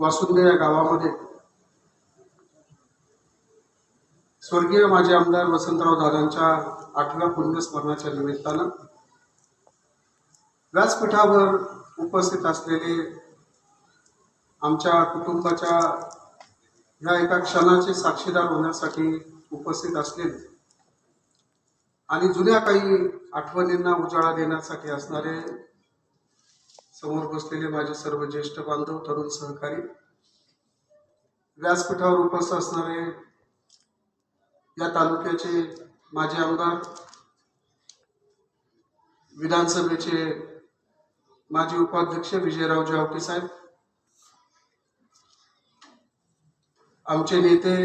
वासुंदे या गावामध्ये स्वर्गीय माजी आमदार वसंतराव दादांच्या 8व्या पुण्यस्मरणाच्या निमित्तानं व्यासपीठावर उपस्थित असलेले आमच्या कुटुंबाच्या या एका क्षणाचे साक्षीदार होण्यासाठी उपस्थित असलेले आणि जुन्या काही आठवणींना उजाळा देण्यासाठी असणारे समोर बसलेले माझे सर्व ज्येष्ठ बांधव, तरुण सहकारी, व्यासपीठावर उपस्थित असणारे या तालुक्याचे माजी आमदार, विधानसभेचे माजी उपाध्यक्ष विजयराव आवटे साहेब, आमचे नेते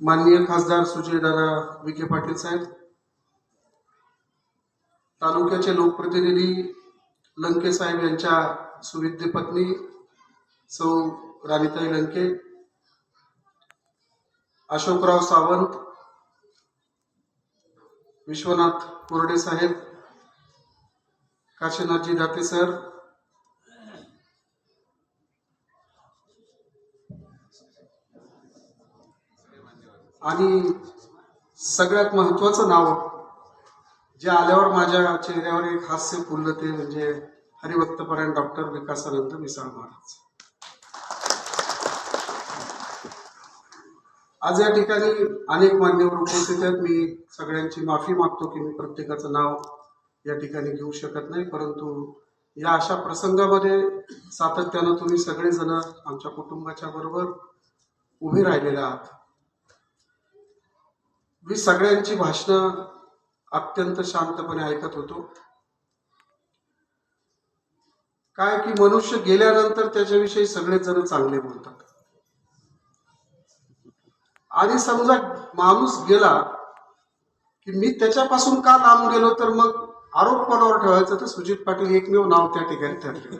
माननीय खासदार सुजयदादा विखे पाटील साहेब, तालुक्याचे लोकप्रतिनिधी लंके साहेब यांच्या सुविद्य पत्नी सौ राणीताई लंके, अशोकराव सावंत, विश्वनाथ कोरडे साहेब, काशीनाथजी दाते सर, आणि सगळ्यात महत्वाचं नाव जे आल्यावर माझ्या चेहऱ्यावर एक हास्य फुललं ते म्हणजे हरिभक्तपरायण डॉक्टर विकासानंद मिसाळ महाराज. आज या ठिकाणी अनेक मान्यवर उपस्थित आहेत. मी सगळ्यांची माफी मागतो की मी प्रत्येकाचं नाव या ठिकाणी घेऊ शकत नाही, परंतु या अशा प्रसंगामध्ये सातत्यानं तुम्ही सगळेजण आमच्या कुटुंबाच्या बरोबर उभे राहिलेले आहात. मी सगळ्यांची भाषणं अत्यंत शांतपणे ऐकत होतो. काय की मनुष्य गेल्यानंतर त्याच्याविषयी सगळेच जण चांगले बोलतात, आणि समजा माणूस गेला की मी त्याच्यापासून का लांब गेलो तर मग आरोप कोणावर ठेवायचं तर सुजित पाटील एकमेव नाव त्या ठिकाणी ठरले.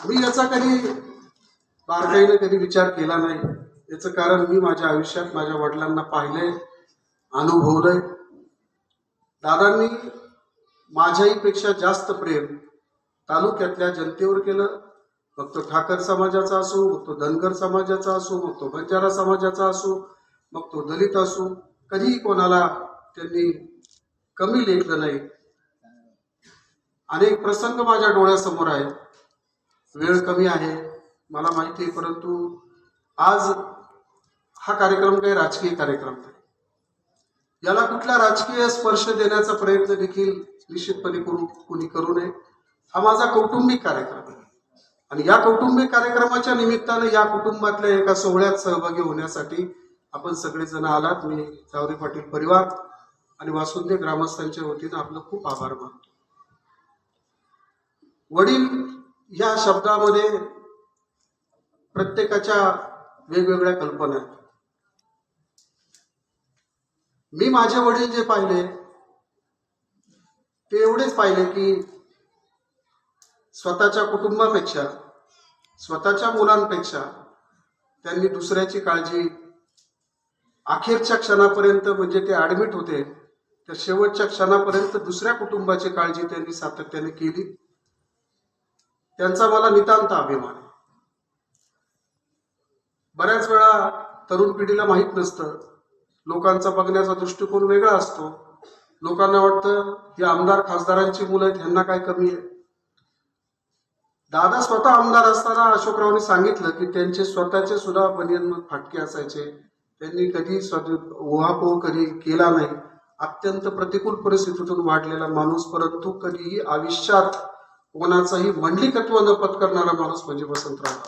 मी याचा कधी बारकाईने कधी विचार केला नाही. याचं कारण मी माझ्या आयुष्यात माझ्या वडिलांना पाहिलंय, अनुभवलंय. दादांनी माझ्याही पेक्षा जास्त प्रेम तालुक्यातल्या जनतेवर केलं. मग तो ठाकर समाजाचा असो, मग तो धनगर समाजाचा असो, मग तो बंजारा समाजाचा असो, मग तो दलित असो, कधीही कोणाला त्यांनी कमी लेखलं नाही. अनेक प्रसंग माझ्या डोळ्यासमोर आहेत. वेळ कमी आहे मला माहिती आहे, परंतु आज हा कार्यक्रम काही राजकीय कार्यक्रम नाही. याला कुठला राजकीय स्पर्श देण्याचा प्रयत्न देखील निश्चितपणे कुणी करू नये. हा माझा कौटुंबिक कार्यक्रम आहे आणि या कौटुंबिक कार्यक्रमाच्या निमित्तानं या कुटुंबातल्या एका सोहळ्यात सहभागी होण्यासाठी आपण सगळेजण आलात. मी जावरे पाटील परिवार आणि वासुंदे ग्रामस्थांच्या वतीनं आपलं खूप आभार मानतो. वडील या शब्दामध्ये प्रत्येकाच्या वेगवेगळ्या कल्पना आहेत. मी माझे वडील जे पाहिले ते एवढेच पाहिले की स्वतःच्या कुटुंबापेक्षा, स्वतःच्या मुलांपेक्षा त्यांनी दुसऱ्याची काळजी अखेरच्या क्षणापर्यंत, म्हणजे ते ऍडमिट होते तर शेवटच्या क्षणापर्यंत दुसऱ्या कुटुंबाची काळजी त्यांनी सातत्याने केली. त्यांचा मला नितांत अभिमान आहे. बऱ्याच वेळा तरुण पिढीला माहीत नसतं, लोकांचा बघण्याचा दृष्टिकोन वेगळा असतो. लोकांना वाटतं ही आमदार खासदारांची मुलं आहेत, ह्यांना काय कमी आहे. दादा स्वतः आमदार असताना अशोकरावनी सांगितलं की त्यांचे स्वतःचे सुद्धा बनियन फाटके असायचे. त्यांनी कधी उहापोह कधी केला नाही. अत्यंत प्रतिकूल परिस्थितीतून वाढलेला माणूस, परंतु कधीही आयुष्यात कोणाचंही मंडलिकत्व न पत्करणारा माणूस म्हणजे वसंतराव.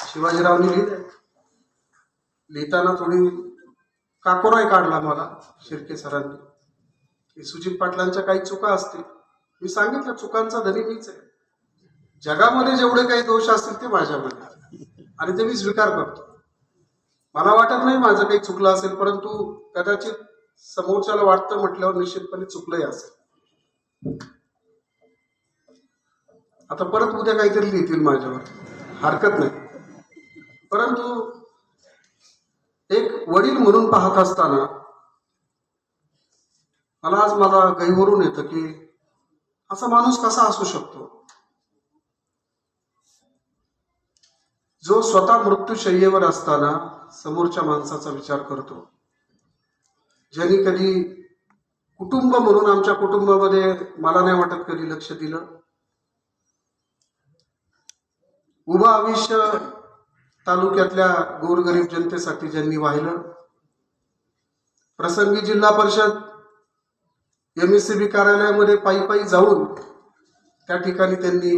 शिवाजीरावनी लिहिताना थोडी काकोराय काढला मला शिर्के सरांनी की सुजित पाटलांच्या काही चुका असतील. मी सांगितलं चुकांचा धनी मीच आहे. जगामध्ये जेवढे काही दोष असतील ते माझ्यामध्ये, आणि ते मी स्वीकार करतो. मला वाटत नाही माझं काही चुकलं असेल, परंतु कदाचित समोरच्याला वाटतं म्हटल्यावर निश्चितपणे चुकलंही असेल. आता परत उद्या काहीतरी लिहितील माझ्यावर, हरकत नाही. परंतु एक वडील म्हणून पाहत असताना मला आज गहिवरून येतं की असा माणूस कसा असू शकतो जो स्वतः मृत्यूशय्येवर असताना समोरच्या माणसाचा विचार करतो, ज्यांनी कधी कुटुंब म्हणून आमच्या कुटुंबामध्ये मला नाही वाटत कधी लक्ष दिलं, उभं आयुष्य तालुक्यातल्या गोरगरीब जनतेसाठी ज्यांनी वाहिलं, प्रसंगी जिल्हा परिषद MSCB कार्यालयामध्ये पायी पायी जाऊन त्या ठिकाणी त्यांनी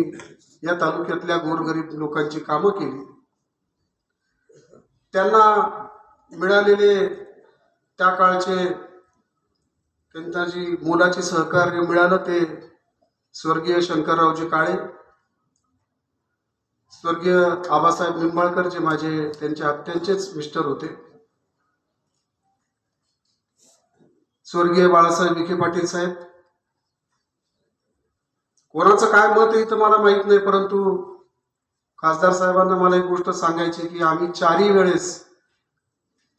या तालुक्यातल्या गोरगरीब लोकांची कामं केली, त्यांना मिळालेले त्या काळचे त्यांना जी मोलाचे सहकार्य मिळालं ते स्वर्गीय शंकररावजी काळे, स्वर्गीय आबासाहेब निंबाळकर जे माझे त्यांच्या आत्यांचेच मिस्टर होते, स्वर्गीय बाळासाहेब विखे पाटील साहेब. कोणाचं काय मत आहे तर मला माहित नाही, परंतु खासदार साहेबांना मला एक गोष्ट सांगायची की आम्ही चारही वेळेस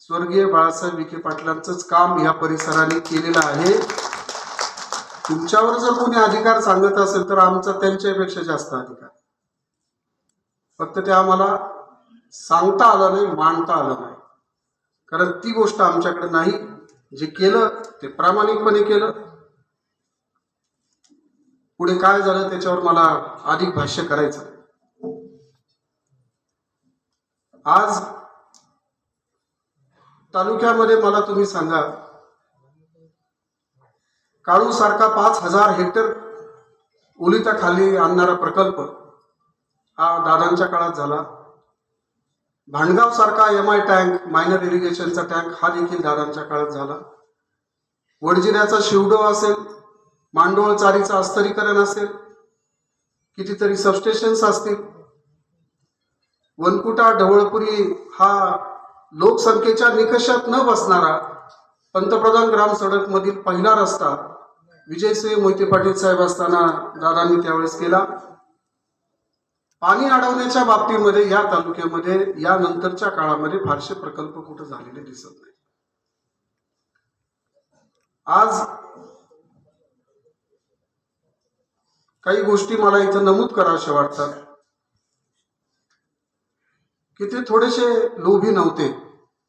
स्वर्गीय बाळासाहेब विखे पाटलांचंच काम ह्या परिसराने केलेलं आहे. तुमच्यावर जर कोणी अधिकार सांगत असेल तर आमचा त्यांच्यापेक्षा जास्त अधिकार, फक्त ते आम्हाला सांगता आलं नाही, मांडता आलं नाही, कारण ती गोष्ट आमच्याकडे नाही. जे केलं ते प्रामाणिकपणे केलं. पुढे काय झालं त्याच्यावर मला अधिक भाष्य करायचं. आज तालुक्यामध्ये मला तुम्ही सांगा, काळू सारखा 5,000 हेक्टर ओलिताखाली आणणारा प्रकल्प हा दादांच्या काळात झाला. भांडगाव सारखा MI टँक, मायनर इरिगेशनचा टँक, हा देखील दादांच्या काळात झाला. वडजिऱ्याचा शिवडो असेल, मांडोळ चारीचं अस्तरीकरण असेल, कितीतरी सबस्टेशन्स असतील, वनकुटा ढवळपुरी हा लोकसंख्येच्या निकषात न बसणारा पंतप्रधान ग्राम सडक मधील पहिला रस्ता विजयसिंह मोहिते पाटील साहेब असताना दादांनी त्यावेळेस केला. पाणी अडवण्याच्या बाबतीमध्ये या तालुक्यामध्ये या नंतरच्या काळामध्ये फारसे प्रकल्प कुठे झालेले दिसत नाही. आज काही गोष्टी मला इथं नमूद कराव्याशा वाटतात की ते थोडेसे लोभी नव्हते.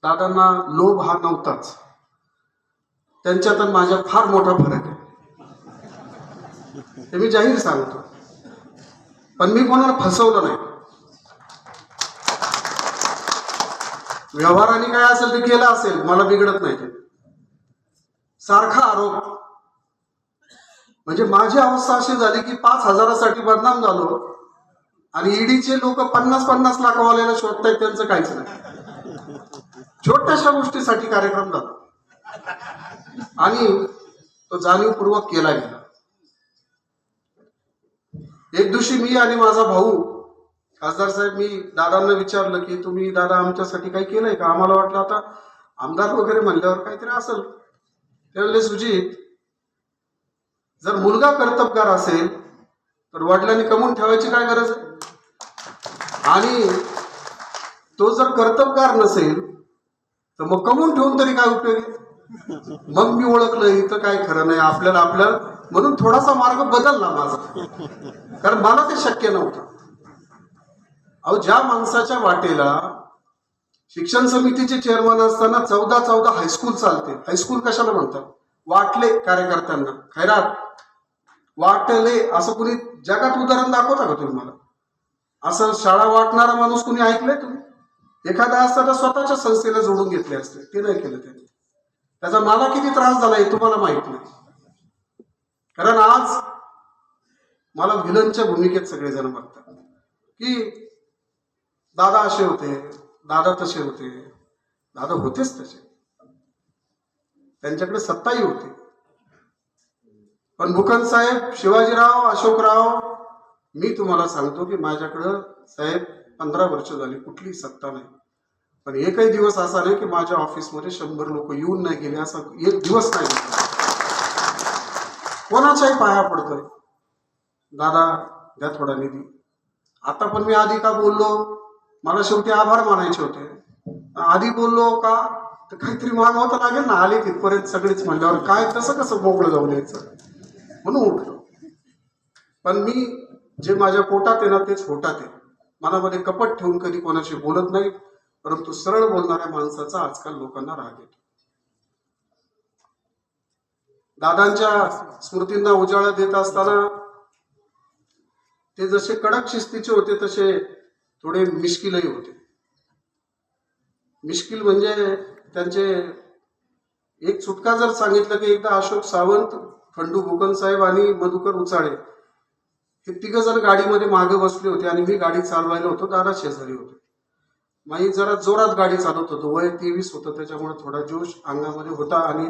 दादांना लोभ हा नव्हताच, त्यांच्यात आणि माझ्यात फार मोठा फरक आहे, हे मी जाहीर सांगतो. पण मी कोणाला फसवलं नाही. व्यवहाराने काय असेल ते केलं असेल, मला बिघडत नाही ते. सारखा आरोप, म्हणजे माझी अवस्था अशी झाली की 5,000साठी बदनाम झालो आणि ईडीचे लोक 50-50 लाखवाल्याला शोधतायत, त्यांचं काहीच नाही. छोट्याशा गोष्टीसाठी कार्यक्रम झाला आणि तो जाणीवपूर्वक केला गेला. एक दिवशी मी आणि माझा भाऊ खासदार साहेब, मी दादांना विचारलं की तुम्ही दादा आमच्यासाठी काही केलंय का? आम्हाला वाटलं आता आमदार वगैरे म्हणल्यावर काहीतरी असेल. ते म्हणले, सुजित, जर मुलगा कर्तबगार असेल तर वडिलांनी कमवून ठेवायची काय गरज आहे, आणि तो जर कर्तबगार नसेल तर मग कमवून ठेवून तरी काय उपयोग आहे. मग मी ओळखलं इथं काय खरं नाही, आपल्याला आपलं, म्हणून थोडासा मार्ग बदलला माझा, कारण मला ते शक्य नव्हतं. अहो, ज्या माणसाच्या वाटेला शिक्षण समितीचे चेअरमन असताना 14 हायस्कूल चालते. हायस्कूल कशाला म्हणतात? वाटले कार्यकर्त्यांना, खैरात वाटले, असं कुणी जगात उदाहरण दाखवता का तुम्ही मला? असं शाळा वाटणारा माणूस कुणी ऐकलंय तुम्ही? एखादा असता तर स्वतःच्या संस्थेला जोडून घेतले असते, ते नाही केलं त्यांनी. त्याचा मला किती त्रास झाला हे तुम्हाला माहित नाही, कारण आज मला व्हिलनच्या भूमिकेत सगळेजण बघतात की दादा असे होते, दादा तसे होते. दादा होतेच तसे, त्यांच्याकडे सत्ताही होती. पण भूकन साहेब, शिवाजीराव, अशोकराव, मी तुम्हाला सांगतो की माझ्याकडं साहेब 15 वर्ष झाली कुठली सत्ता नाही, पण एकही दिवस असा नाही की माझ्या ऑफिसमध्ये 100 लोक येऊन नाही गेले, असा एक दिवस नाही. कोणाच्याही पाया पडतोय, दादा द्या थोडा निधी. आता पण मी आधी का बोललो, मला शेवटी आभार मानायचे होते. आधी बोललो का तर काहीतरी मागावं तर लागेल ना, आले तिथपर्यंत सगळेच म्हणल्यावर काय, तसं कसं मोकळं जाऊन यायचं, म्हणून उठलो. पण मी जे माझ्या पोटात आहे ना तेच पोटात आहे. मनामध्ये कपट ठेवून कधी कोणाशी बोलत नाही, परंतु सरळ बोलणाऱ्या माणसाचा आजकाल लोकांना राग येतो. दादांच्या स्मृतींना उजाळा देत असताना ते जसे कडक शिस्तीचे होते तसे थोडे मिश्किलही होते. मिश्किल म्हणजे त्यांचे एक चुटका जर सांगितलं की एकदा अशोक सावंत, खंडू भुकन साहेब आणि मधुकर उचाळे हे तिघ जण गाडीमध्ये मागे बसले होते आणि मी गाडी चालवायला होतो. दादा शेजारी होते. मी जरा जोरात गाडी चालवत होतो. वय 23 होतं, त्याच्यामुळे थोडा जोश अंगामध्ये होता आणि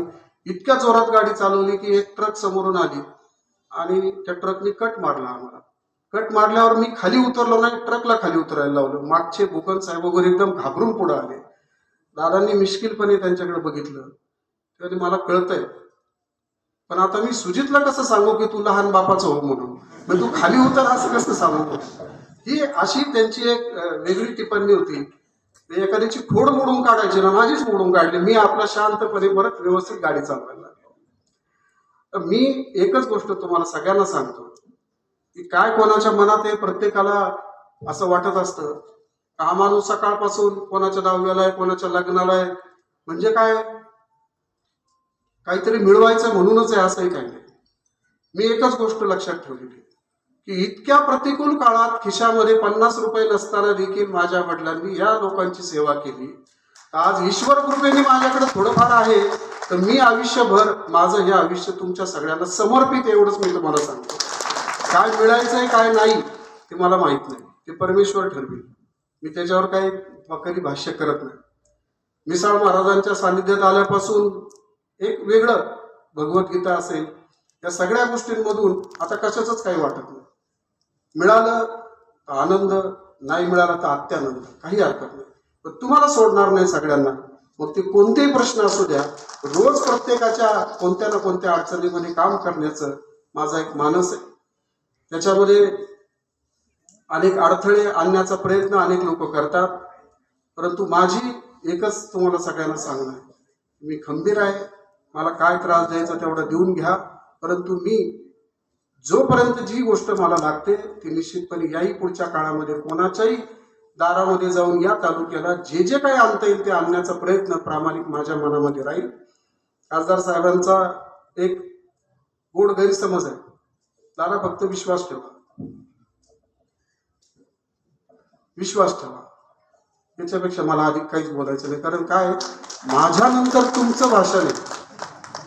इतक्या जोरात गाडी चालवली की एक ट्रक समोरून आली आणि त्या ट्रकने कट मारला आम्हाला. कट मारल्यावर मी खाली उतरलो नाही, ट्रकला खाली उतरायला लावलं. मागचे भूकन साहेब वगैरे एकदम घाबरून पुढे आले. दादांनी मिश्किलपणे त्यांच्याकडे बघितलं. त्याने मला कळतंय, पण आता मी सुजितला कसं सांगू की तू लहान बापाचं हो म्हणून, मग तू खाली उतर असं कसं सांगू. ही अशी त्यांची एक वेगळी टिप्पणी होती. एखाद्याची खोड मोडून काढायची ना, माझीच मोडून काढली. मी आपला शांतपणे परत व्यवस्थित गाडी चालवायला लागलो. तर मी एकच गोष्ट तुम्हाला सगळ्यांना सांगतो की काय कोणाच्या मनात आहे, प्रत्येकाला असं वाटत असतं हा माणूस सकाळपासून कोणाच्या दहाव्याला आहे, कोणाच्या लग्नाला आहे, म्हणजे काय काहीतरी मिळवायचं म्हणूनच आहे असंही काही नाही. मी एकच गोष्ट लक्षात ठेवलेली की इतक्या प्रतिकूल काळात खिशामध्ये 50 रुपये नसताना देखील माझ्या वडिलांनी या लोकांची सेवा केली. आज ईश्वर कृपेने माझ्याकडे थोडंफार आहे, तर मी आयुष्यभर माझं हे आयुष्य तुमच्या सगळ्यांना समर्पित, एवढंच मी तुम्हाला सांगतो. काय मिळायचंय काय नाही ते मला माहित नाही, ते परमेश्वर ठरवेल. मी त्याच्यावर काही वकरी भाष्य करत नाही. मिसाळ महाराजांच्या सानिध्यात आल्यापासून एक वेगळं भगवद्गीता असेल, या सगळ्या गोष्टींमधून आता कशाचंच काही वाटत नाही. मिळालं तर आनंद, नाही मिळाला तर अत्यानंद, काही हरकत नाही. पण तुम्हाला सोडणार नाही सगळ्यांना. मग ते कोणतेही प्रश्न असू द्या, रोज प्रत्येकाच्या कोणत्या ना कोणत्या अडचणीमध्ये काम करण्याचं माझा एक मानस आहे. त्याच्यामध्ये अनेक अडथळे आणण्याचा प्रयत्न अनेक लोक करतात, परंतु माझी एकच तुम्हाला सगळ्यांना सांगणं आहे, मी खंबीर आहे. मला काय त्रास द्यायचा तेवढा देऊन घ्या, परंतु मी जोपर्यंत जी गोष्ट मला लागते ती निश्चितपणे याही पुढच्या काळामध्ये कोणाच्याही दारामध्ये जाऊन या तालुक्याला जे जे काही आणता येईल ते आणण्याचा प्रयत्न प्रामाणिक माझ्या मनामध्ये राहील. खासदार साहेबांचा एक गोड गैरसमज आहे, दादा फक्त विश्वास ठेवा, विश्वास ठेवा. याच्यापेक्षा मला अधिक काहीच बोलायचं नाही. कारण काय, माझ्यानंतर तुमचं भाषण आहे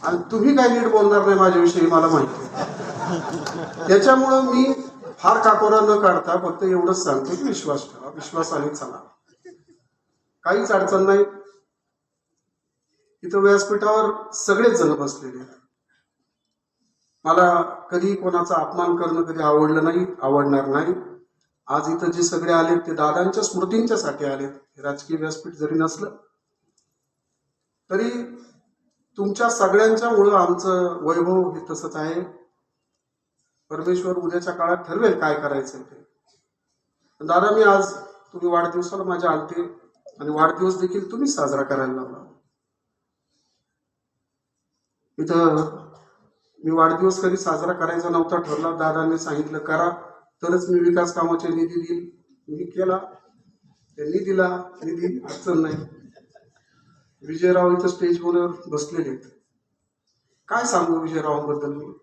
आणि तुम्ही काय नीट बोलणार नाही माझ्याविषयी मला माहिती आहे. त्याच्यामुळं मी फार काकोरा न काढता फक्त एवढंच सांगतो की विश्वास ठेवा, विश्वासाने चला, काहीच अडचण नाही. इथं व्यासपीठावर सगळेच जण बसलेले आहेत. मला कधी कोणाचा अपमान करणं कधी आवडलं नाही, आवडणार नाही. आज इथं जे सगळे आलेत ते दादांच्या स्मृतींच्यासाठी आलेत. राजकीय व्यासपीठ जरी नसलं तरी तुमच्या सगळ्यांच्या मुळे आमचं वैभव हे तसंच आहे. परमेश्वर उद्याच्या काळात ठरवेल काय करायचं ते. दादा, मी आज तुम्ही वाढदिवसाला माझ्या आलते आणि वाढदिवस देखील तुम्ही साजरा करायला लावला. इथं मी वाढदिवस कधी साजरा करायचा नव्हता ठरला. दादांनी सांगितलं करा तरच मी विकास कामाचे निधी देईल. मी केला, त्यांनी दिला निधी, अडचण नाही. विजयराव इथं स्टेजवर बसलेले आहेत. काय सांगू विजयरावांबद्दल मी.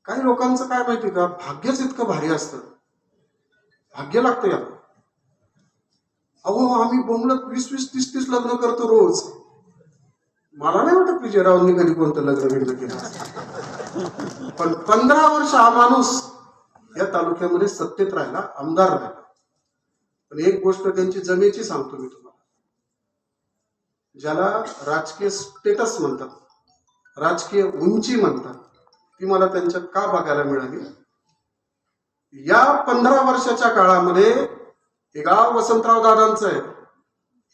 काही लोकांचं काय माहिती का, भाग्यच इतकं भारी असतं, भाग्य लागतं याला. अहो, आम्ही बोंबलत 20-20, 30-30 लग्न करतो रोज. मला नाही वाटत विजयरावांनी कधी कोणतं लग्न केलं. पण 15 वर्ष हा माणूस या तालुक्यामध्ये सत्तेत राहिला, आमदार राहिला. पण एक गोष्ट त्यांची जमेची सांगतो मी तुम्हाला, ज्याला राजकीय स्टेटस म्हणतात, राजकीय उंची म्हणतात, ती मला त्यांच्यात का बघायला मिळाली. या 15 वर्षाच्या काळामध्ये हे गाव वसंतराव दादांचं आहे.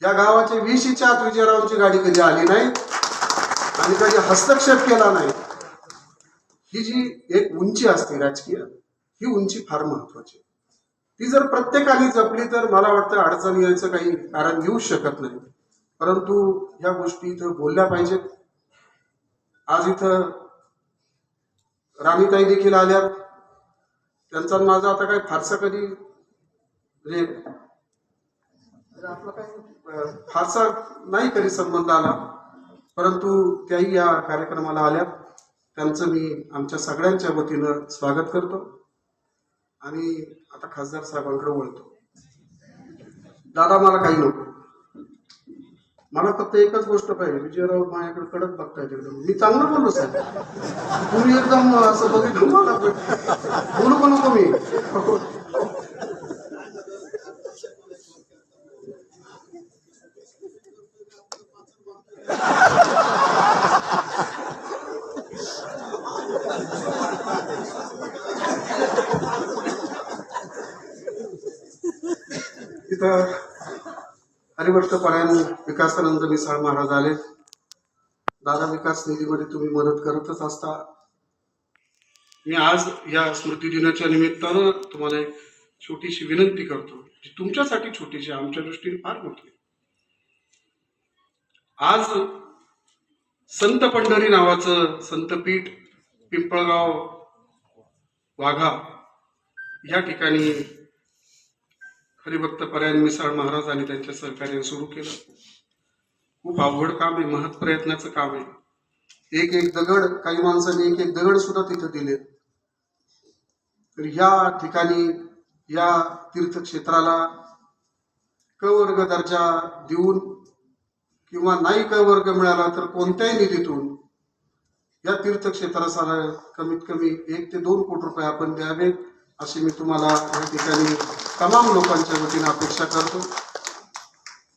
या गावाचे 20च्या आत विजयरावांची गाडी कधी आली नाही आणि कधी हस्तक्षेप केला नाही. ही जी एक उंची असते राजकीय, ही उंची फार महत्वाची. ती जर प्रत्येकाने जपली तर मला वाटतं अडचण यायचं काही कारण येऊ शकत नाही. परंतु ह्या गोष्टी इथं बोलल्या पाहिजेत. आज इथं राणीताई देखील आल्यात. त्यांचा आणि माझा आता काय फारसा कधी म्हणजे आपला काही फारसा नाही कधी संबंध आला, परंतु त्याही या कार्यक्रमाला आल्यात. त्यांचं मी आमच्या सगळ्यांच्या वतीनं स्वागत करतो आणि आता खासदार साहेबांकडे वळतो. दादा मला काही नको, मला फक्त एकच गोष्ट पाहिजे. विजयराव माझ्याकडे कडक बघतायत एकदम. मी चांगलं बोललो साहेब, तुम्ही एकदम असं बघितलं मला बोलू पण नको मी. तिथं हरिभक्त विकासानंद मिसाळ महाराज आले. दादा विकास निधीमध्ये तुम्ही मदत करतच असता. मी आज या स्मृती दिनाच्या निमित्तानं तुम्हाला एक छोटीशी विनंती करतो, जी तुमच्यासाठी छोटीशी, आमच्या दृष्टीने फार मोठी. आज संत पंढरी नावाचं संतपीठ पिंपळगाव वाघा या ठिकाणी हरिभक्त परायण मिसाळ महाराज आणि त्यांच्या सहकार्याने सुरू केलं. खूप अवघड काम आहे, महत् प्रयत्नाचं काम आहे. एक एक दगड, काही माणसांनी एक एक दगड सुद्धा तिथं दिले. तर या ठिकाणी या तीर्थक्षेत्राला क वर्ग दर्जा देऊन किंवा नाही क वर्ग मिळाला तर कोणत्याही निधीतून या तीर्थक्षेत्राला कमीत कमी 1 ते 2 कोटी रुपये आपण द्यावेत, अशी मी तुम्हाला या ठिकाणी तमाम लोकांच्या वतीने अपेक्षा करतो.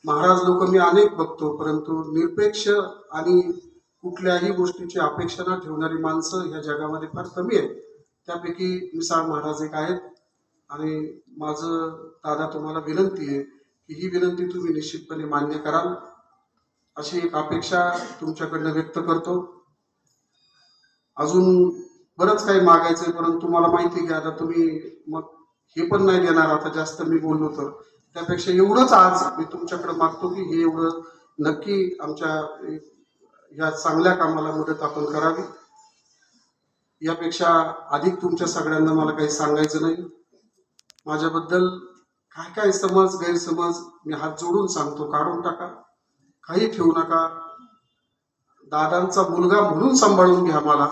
महाराज लोक मी अनेक बघतो, परंतु निरपेक्ष आणि कुठल्याही गोष्टीची अपेक्षा न ठेवणारी माणसं या जगामध्ये फार कमी आहेत. त्यापैकी मिसाळ महाराज एक आहेत. आणि माझं दादा तुम्हाला विनंती आहे की ही विनंती तुम्ही निश्चितपणे मान्य कराल, अशी एक अपेक्षा तुमच्याकडनं व्यक्त करतो. अजून बरंच काही मागायचंय, परंतु मला माहिती की आता तुम्ही मग हे पण नाही देणार आता जास्त मी बोललो तर. त्यापेक्षा एवढंच आज मी तुमच्याकडे मागतो की हे एवढं नक्की आमच्या या चांगल्या कामाला मदत आपण करावी. यापेक्षा अधिक तुमच्या सगळ्यांना मला काही सांगायचं नाही. माझ्याबद्दल काय काय समज गैरसमज मी हात जोडून सांगतो, काढून टाका, काही ठेवू नका. दादांचा मुलगा म्हणून सांभाळून घ्या मला,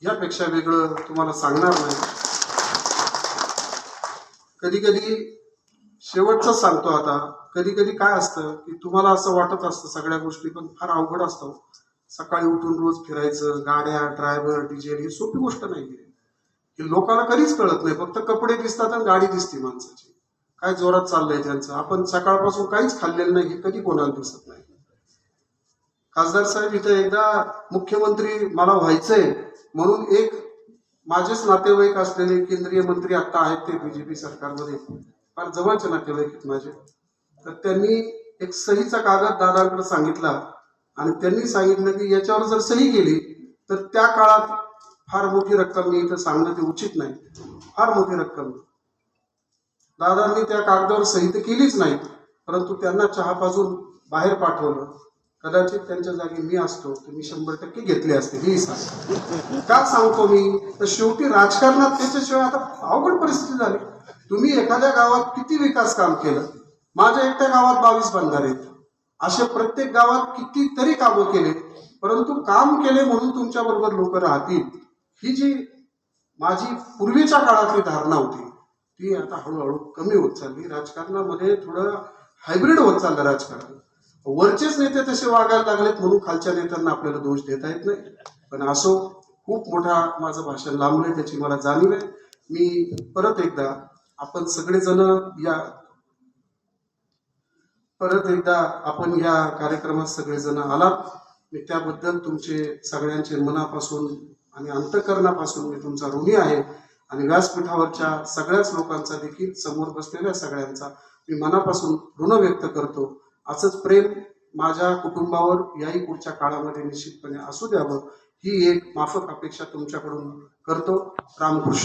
यापेक्षा वेगळं तुम्हाला सांगणार नाही. कधी कधी शेवटचं सांगतो आता, कधी कधी काय असतं की तुम्हाला असं वाटत असतं सगळ्या गोष्टी पण फार अवघड असतं. सकाळी उठून रोज फिरायचं, गाड्या, ड्रायव्हर, डिझेल, ही सोपी गोष्ट नाही. ही लोकांना कधीच कळत नाही. फक्त कपडे दिसतात आणि गाडी दिसते माणसाची, काय जोरात चाललंय त्यांचं. आपण सकाळपासून काहीच खाल्लेलं नाही हे कधी कोणाला दिसत नाही. खासदार साहेब, इथं एकदा मुख्यमंत्री मला व्हायचंय म्हणून एक माझेच नातेवाईक असलेले केंद्रीय मंत्री आता आहेत, ते बीजेपी सरकारमध्ये फार जवळचे नातेवाईक आहेत माझे. तर त्यांनी एक सहीचा कागद दादांकडे सांगितला आणि त्यांनी सांगितलं की याच्यावर जर सही केली तर त्या काळात फार मोठी रक्कम, मी इथं सांगणं ते उचित नाही, फार मोठी रक्कम. दादांनी त्या कागदावर सही तर केलीच नाही, परंतु त्यांना चहा पाजून बाहेर पाठवलं. कदाचित त्यांच्या जागी मी असतो तर मी 100% घेतले असते. ही सांग का सांगतो मी, तर शेवटी राजकारणात त्याच्याशिवाय आता अवघड परिस्थिती झाली. तुम्ही एखाद्या गावात किती विकास काम केलं, माझ्या एकट्या गावात 22 बंधारे आहेत, असे प्रत्येक गावात कितीतरी कामं केले, परंतु काम केले म्हणून तुमच्या बरोबर लोक राहतील, ही जी माझी पूर्वीच्या काळातली धारणा होती ती आता हळूहळू कमी होत चालली. राजकारणामध्ये थोडं हायब्रिड होत चाललं राजकारण. वरचेच नेते तसे वागायला लागलेत म्हणून खालच्या नेत्यांना आपल्याला दोष देता येत नाही. पण असो, खूप मोठा माझं भाषण लांबलंय, त्याची मला जाणीव आहे. मी परत एकदा आपण सगळेजण आपण या कार्यक्रमात सगळेजण आलात, मी त्याबद्दल तुमचे सगळ्यांचे मनापासून आणि अंतःकरणापासून मी तुमचा ऋणी आहे. आणि व्यासपीठावरच्या सगळ्याच लोकांचा देखील, समोर बसलेल्या सगळ्यांचा मी मनापासून ऋण व्यक्त करतो. असंच प्रेम माझ्या कुटुंबावर याही पुढच्या काळामध्ये निश्चितपणे असू द्यावं, ही एक माफक अपेक्षा तुमच्याकडून करतो. रामकृष्ण.